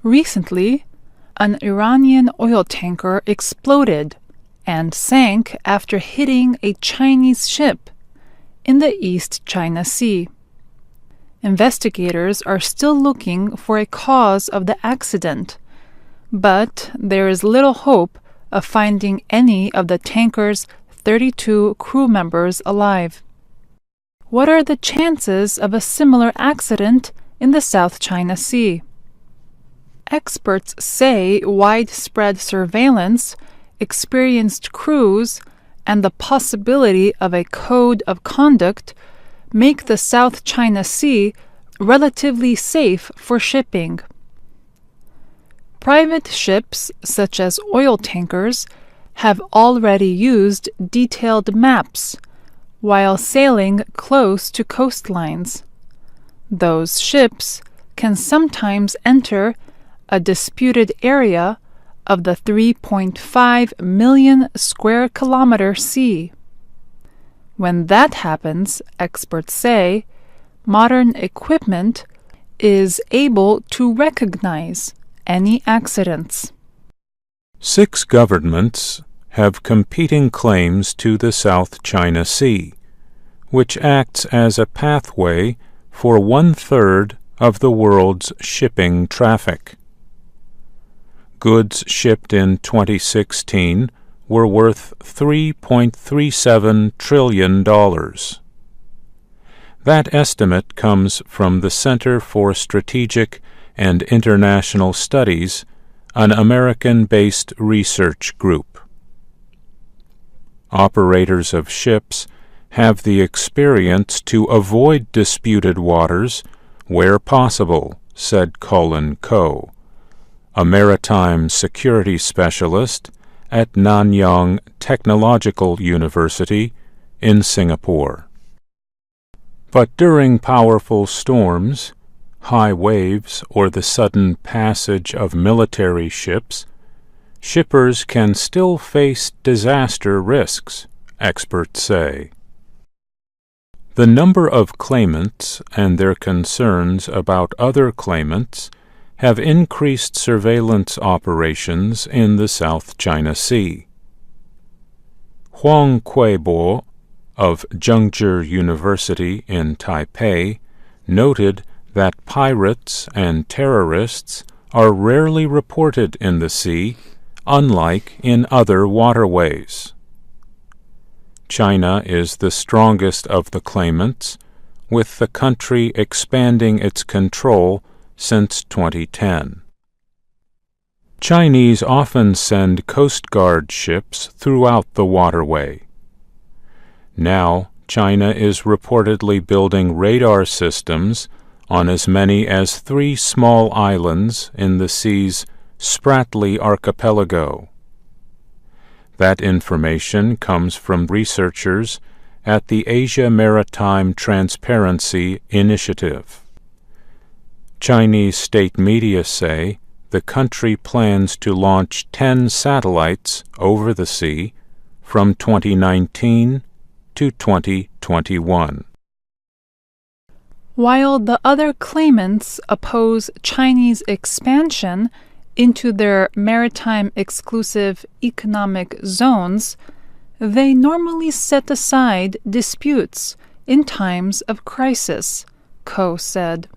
Recently, an Iranian oil tanker exploded and sank after hitting a Chinese ship in the East China Sea. Investigators are still looking for a cause of the accident, but there is little hope of finding any of the tanker's 32 crew members alive. What are the chances of a similar accident in the South China Sea? Experts say widespread surveillance, experienced crews, and the possibility of a code of conduct make the South China Sea relatively safe for shipping. Private ships, such as oil tankers, have already used detailed maps while sailing close to coastlines. Those ships can sometimes enter a disputed area of the 3.5 million square kilometer sea. When that happens, experts say, modern equipment is able to recognize any accidents. 6 governments have competing claims to the South China Sea, which acts as a pathway for 1/3 of the world's shipping traffic. Goods shipped in 2016 were worth $3.37 trillion. That estimate comes from the Center for Strategic and International Studies, an American-based research group. Operators of ships have the experience to avoid disputed waters where possible, said Colin Koh, a maritime security specialist at Nanyang Technological University in Singapore. But during powerful storms, high waves, or the sudden passage of military ships, shippers can still face disaster risks, experts say. The number of claimants and their concerns about other claimants have increased surveillance operations in the South China Sea. Huang Kuibo of Zhengzhi University in Taipei noted that pirates and terrorists are rarely reported in the sea, unlike in other waterways. China is the strongest of the claimants, with the country expanding its control since 2010. Chinese often send Coast Guard ships throughout the waterway. Now, China is reportedly building radar systems on as many as 3 small islands in the sea's Spratly archipelago. That information comes from researchers at the Asia Maritime Transparency Initiative. Chinese state media say the country plans to launch 10 satellites over the sea from 2019 to 2021. While the other claimants oppose Chinese expansion into their maritime exclusive economic zones, they normally set aside disputes in times of crisis, Koh said.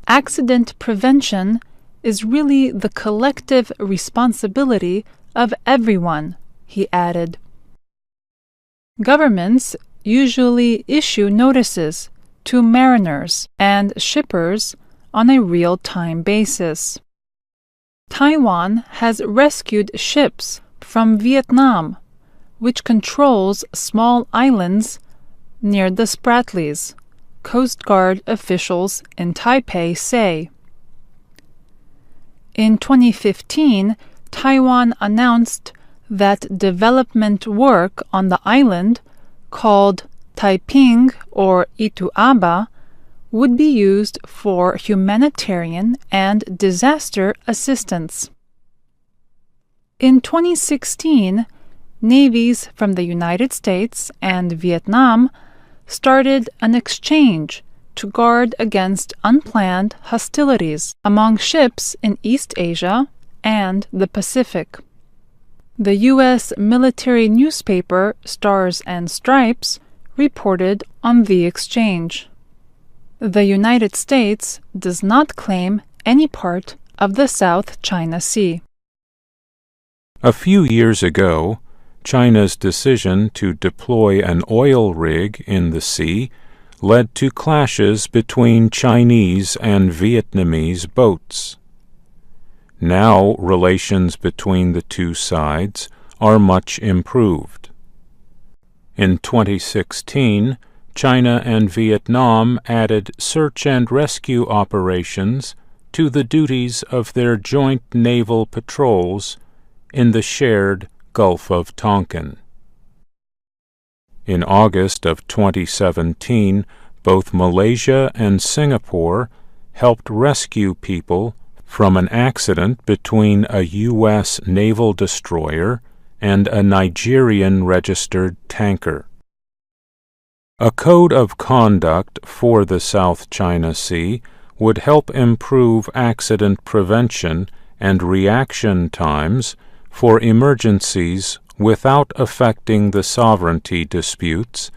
Accident prevention is really the collective responsibility of everyone, he added. Governments usually issue notices to mariners and shippers on a real-time basis. Taiwan has rescued ships from Vietnam, which controls small islands near the Spratlys, Coast Guard officials in Taipei say. In 2015, Taiwan announced that development work on the island, called Taiping or Ituaba, would be used for humanitarian and disaster assistance. In 2016, navies from the United States and Vietnam started an exchange to guard against unplanned hostilities among ships in East Asia and the Pacific. The U.S. military newspaper Stars and Stripes reported on the exchange. The United States does not claim any part of the South China Sea. A few years ago, China's decision to deploy an oil rig in the sea led to clashes between Chinese and Vietnamese boats. Now relations between the two sides are much improved. In 2016, China and Vietnam added search and rescue operations to the duties of their joint naval patrols in the shared Gulf of Tonkin. In August of 2017, both Malaysia and Singapore helped rescue people from an accident between a U.S. naval destroyer and a Nigerian-registered tanker. A code of conduct for the South China Sea would help improve accident prevention and reaction times for emergencies without affecting the sovereignty disputes,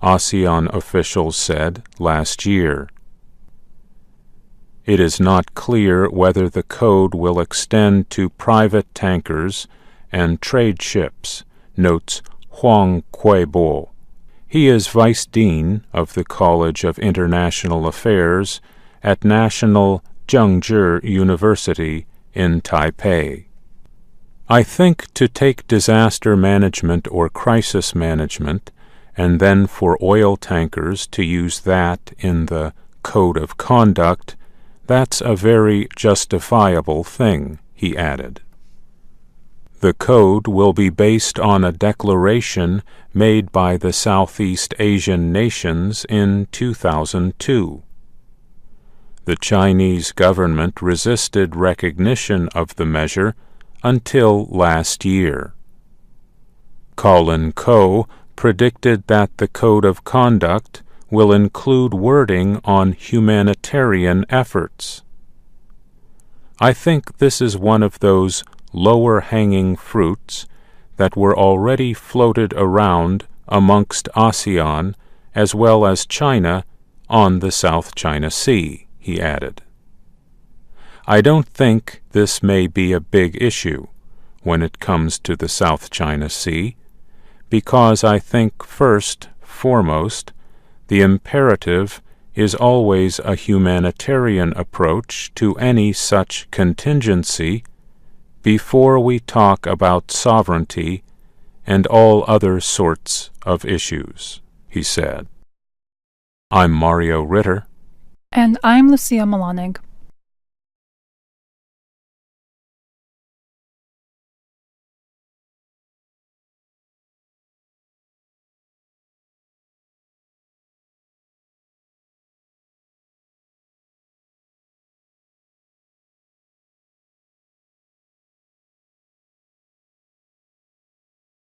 ASEAN officials said last year. It is not clear whether the code will extend to private tankers and trade ships, notes Huang Kuibo. He is Vice Dean of the College of International Affairs at National Zhengzhi University in Taipei. I think to take disaster management or crisis management, and then for oil tankers to use that in the Code of Conduct, that's a very justifiable thing, he added. The code will be based on a declaration made by the Southeast Asian nations in 2002. The Chinese government resisted recognition of the measure until last year. Colin Coe predicted that the Code of Conduct will include wording on humanitarian efforts. I think this is one of those lower-hanging fruits that were already floated around amongst ASEAN as well as China on the South China Sea, he added. I don't think this may be a big issue when it comes to the South China Sea, because I think foremost, the imperative is always a humanitarian approach to any such contingency before we talk about sovereignty and all other sorts of issues, he said. I'm Mario Ritter. And I'm Lucia Melanig.